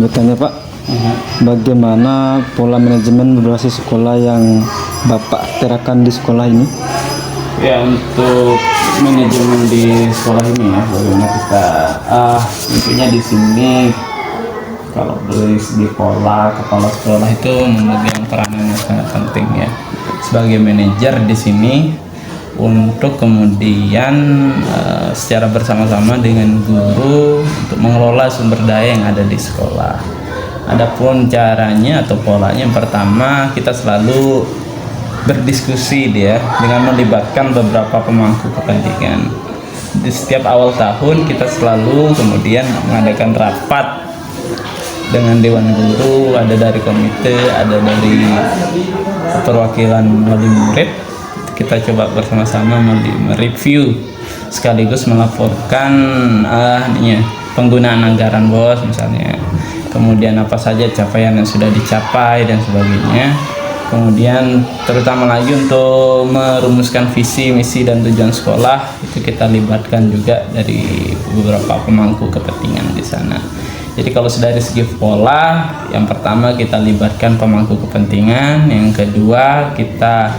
bertanya Pak, bagaimana pola manajemen berbasis sekolah yang Bapak terapkan di sekolah ini? Ya, untuk manajemen di sekolah ini ya, bagaimana kita intinya di sini kalau dari segi pola, kepala sekolah itu memegang peranan yang sangat penting ya sebagai manajer di sini untuk kemudian secara bersama-sama dengan guru untuk mengelola sumber daya yang ada di sekolah. Adapun caranya atau polanya, yang pertama kita selalu berdiskusi dia dengan melibatkan beberapa pemangku kepentingan. Di setiap awal tahun kita selalu kemudian mengadakan rapat dengan dewan guru, ada dari komite, ada dari perwakilan wali murid. Kita coba bersama-sama mereview sekaligus melaporkan penggunaan anggaran BOS misalnya, kemudian apa saja capaian yang sudah dicapai dan sebagainya. Kemudian terutama lagi untuk merumuskan visi, misi dan tujuan sekolah itu kita libatkan juga dari beberapa pemangku kepentingan di sana. Jadi kalau dari segi pola, yang pertama kita libatkan pemangku kepentingan, yang kedua kita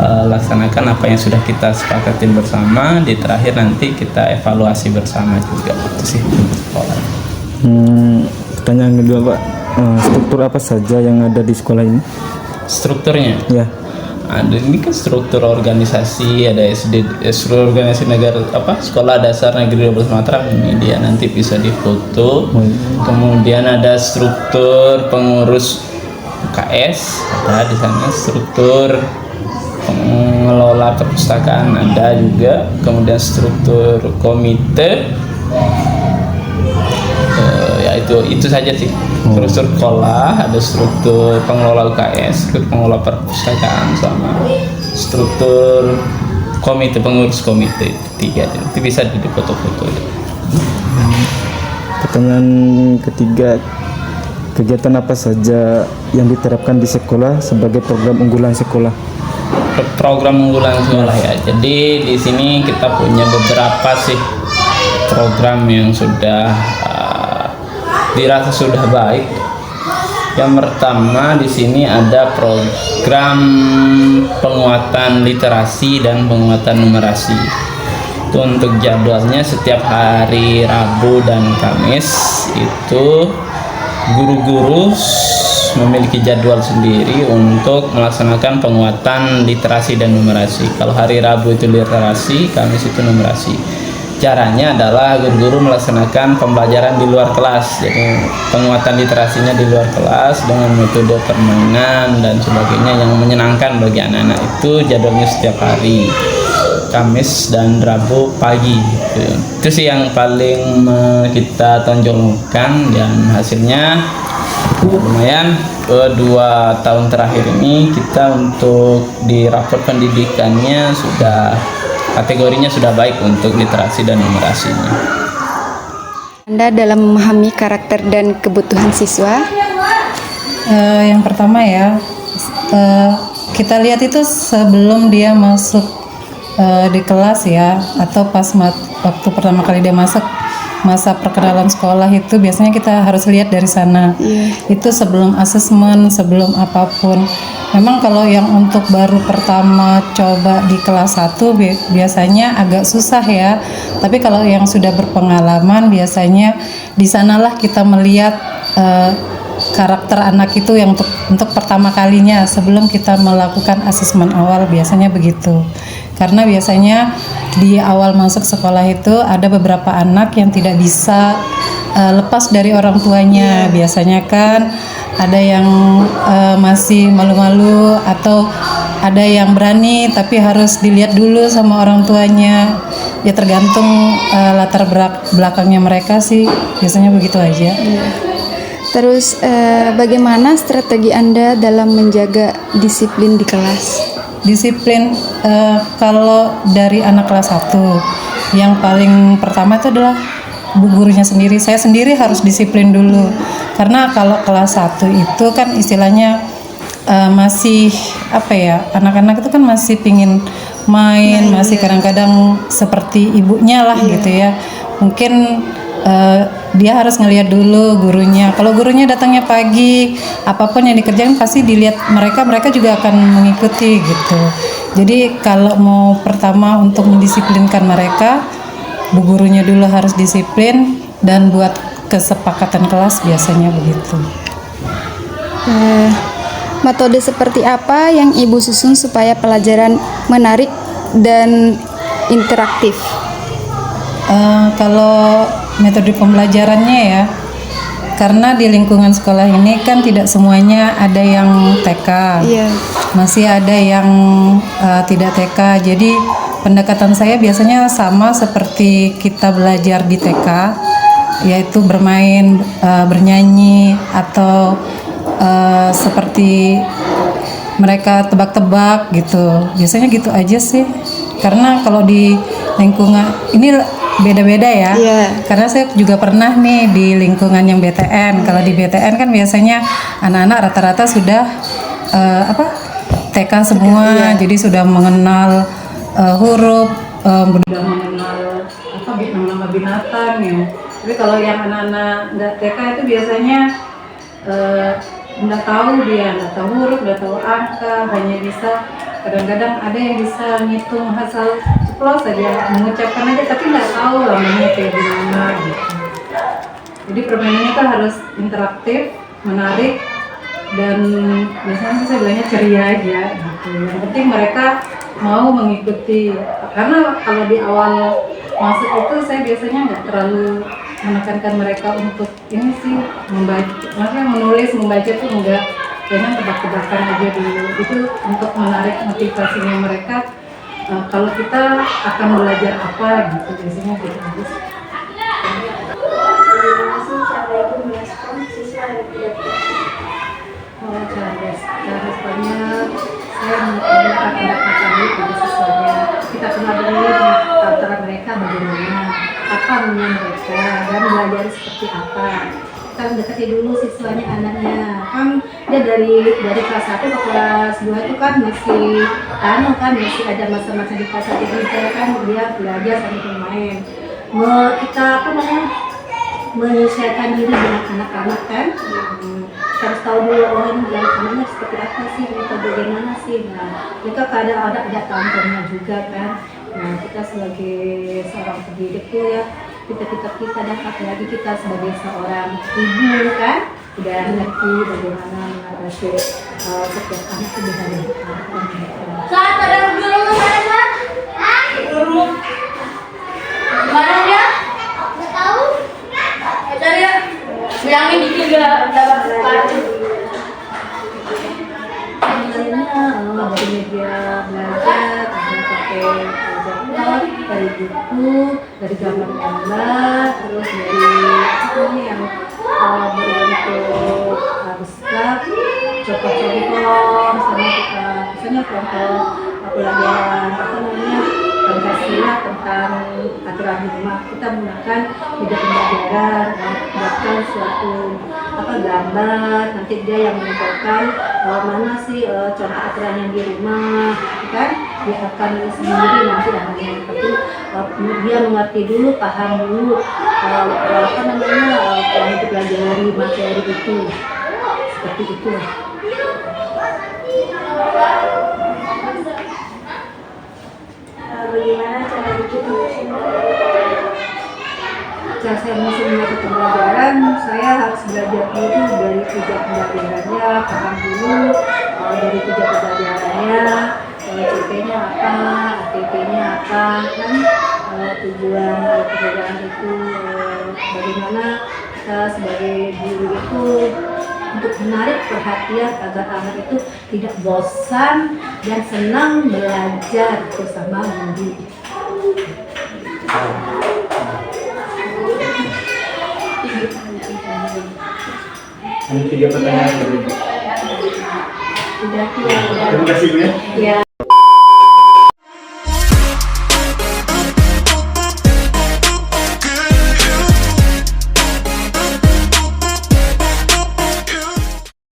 laksanakan apa yang sudah kita sepakati bersama, di terakhir nanti kita evaluasi bersama juga. Itu sih pola. Pertanyaan kedua Pak, struktur apa saja yang ada di sekolah ini? Strukturnya? Ya. Ada ini kan struktur organisasi, ada struktur organisasi negara sekolah dasar negeri 12 Sumatera, ini dia nanti bisa difoto. Kemudian ada struktur pengurus KS, ada di sana struktur pengelola perpustakaan ada juga, kemudian struktur komite, ya itu saja sih. Struktur sekolah, ada struktur pengelola UKS, struktur pengelola perpustakaan, sama struktur komite, pengurus komite, tiga. Itu bisa di foto-foto. Pertanyaan ketiga, kegiatan apa saja yang diterapkan di sekolah sebagai program unggulan sekolah? Program unggulan sekolah ya. Jadi di sini kita punya beberapa sih program yang sudah dirasa sudah baik. Yang pertama di sini ada program penguatan literasi dan penguatan numerasi. Itu untuk jadwalnya setiap hari Rabu dan Kamis itu guru-guru memiliki jadwal sendiri untuk melaksanakan penguatan literasi dan numerasi. Kalau hari Rabu itu literasi, Kamis itu numerasi. Caranya adalah guru-guru melaksanakan pembelajaran di luar kelas, jadi penguatan literasinya di luar kelas dengan metode permainan dan sebagainya yang menyenangkan bagi anak-anak. Itu jadwalnya setiap hari Kamis dan Rabu pagi. Itu sih yang paling kita tonjolkan dan hasilnya lumayan. 2 tahun terakhir ini kita untuk di rapor pendidikannya sudah kategorinya sudah baik untuk literasi dan numerasinya. Anda dalam memahami karakter dan kebutuhan siswa? Yang pertama ya, kita lihat itu sebelum dia masuk di kelas ya, atau pas waktu pertama kali dia masuk masa perkenalan sekolah itu biasanya kita harus lihat dari sana. Itu sebelum asesmen, sebelum apapun. Memang kalau yang untuk baru pertama coba di kelas 1 biasanya agak susah ya. Tapi kalau yang sudah berpengalaman biasanya di sanalah kita melihat karakter anak itu yang untuk pertama kalinya sebelum kita melakukan asesmen awal, biasanya begitu. Karena biasanya di awal masuk sekolah itu ada beberapa anak yang tidak bisa lepas dari orang tuanya. Biasanya kan ada yang masih malu-malu, atau ada yang berani tapi harus dilihat dulu sama orang tuanya. Ya tergantung latar belakangnya mereka sih, biasanya begitu aja. Terus bagaimana strategi Anda dalam menjaga disiplin di kelas? Disiplin kalau dari anak kelas 1 yang paling pertama itu adalah bu gurunya sendiri. Saya sendiri harus disiplin dulu, karena kalau kelas 1 itu kan istilahnya masih anak-anak itu kan masih pingin main, masih kadang-kadang seperti ibunya lah gitu ya. Mungkin dia harus ngelihat dulu gurunya. Kalau gurunya datangnya pagi, apapun yang dikerjain pasti dilihat mereka juga akan mengikuti gitu. Jadi kalau mau pertama untuk mendisiplinkan mereka, bu gurunya dulu harus disiplin dan buat kesepakatan kelas biasanya begitu. Metode seperti apa yang Ibu susun supaya pelajaran menarik dan interaktif? Kalau metode pembelajarannya ya, karena di lingkungan sekolah ini kan tidak semuanya ada yang TK, Iya. masih ada yang tidak TK. Jadi pendekatan saya biasanya sama seperti kita belajar di TK, yaitu bermain, bernyanyi, atau seperti mereka tebak-tebak gitu. Biasanya gitu aja sih. Karena kalau di lingkungan ini beda-beda ya. Iya. Karena saya juga pernah nih di lingkungan yang BTN. Kalau di BTN kan biasanya anak-anak rata-rata sudah TK semua, jadi sudah mengenal huruf, sudah mengenal nama binatang ya. Tapi kalau yang anak-anak nggak TK itu biasanya nggak tahu huruf, nggak tahu angka, hanya bisa kadang-kadang ada yang bisa ngitung asal ceplos saja, mengucapkan aja tapi nggak tahu namanya kayak gimana gitu. Jadi permainannya kan harus interaktif, menarik, dan biasanya sih saya bilangnya ceria aja gitu. Yang penting mereka mau mengikuti, karena kalau di awal masuk itu saya biasanya nggak terlalu menekankan mereka untuk ini sih membaca, maksudnya menulis, membaca tuh enggak, biasanya tebak-tebakan aja dulu. Itu untuk menarik motivasinya mereka, kalau kita akan belajar apa gitu, biasanya gitu aja. Cara responnya saya menggunakan pendekatan pada siswanya. Kita kenal dulu antara mereka bagaimana, apa maunya mereka, dan belajar seperti apa. Kita mendekati dulu siswanya, anaknya. Kan dia dari kelas 1 ke kelas 2 itu kan masih ada masa-masa di kelas 1 juga kan dia belajar sambil bermain. Kita menyesuaikan diri dengan anak-anak kan. Harus tahu dulu anaknya seperti apa sih, atau bagaimana sih. Nah, mereka kadang ada tampangnya juga kan. Nah, kita sebagai seorang pendidik tuh ya, kita dapat lagi kita sebagai seorang ibu kan, udah ngerti bagaimana mengatasi setiap anak itu dengan Saat ada dulu mana? Dulu. Mana dia? Nggak tahu. Cari ya. Bilangin dikit gak dapat sepatu. Dari media belajar, ada pakai projector, dari buku, dari gambar-gambar, terus dari yang berbentuk abstrak, contoh-contoh, sama kita misalnya contoh pelajaran Pancasila tentang aturan rumah, kita menggunakan media pembelajaran, buatkan suatu gambar, nanti dia yang menentukan mana sih contoh aturan yang di rumah, kan dia akan sendiri nanti namanya, tapi dia mengerti dulu, paham dulu yang dipelajari materi itu, seperti itu. Bagaimana cara bikin Cara saya menyusun pembelajaran, saya harus belajar dulu dari tujuan pembelajarannya, paham dulu dari tujuan pembelajarannya, CP-nya apa, ATP-nya apa, kan tujuan pembelajaran itu bagaimana kita sebagai guru itu untuk menarik perhatian agar anak itu tidak bosan dan senang belajar bersama guru. Ada 3 pertanyaan. Sudah. Terima kasih Bu ya. Ya.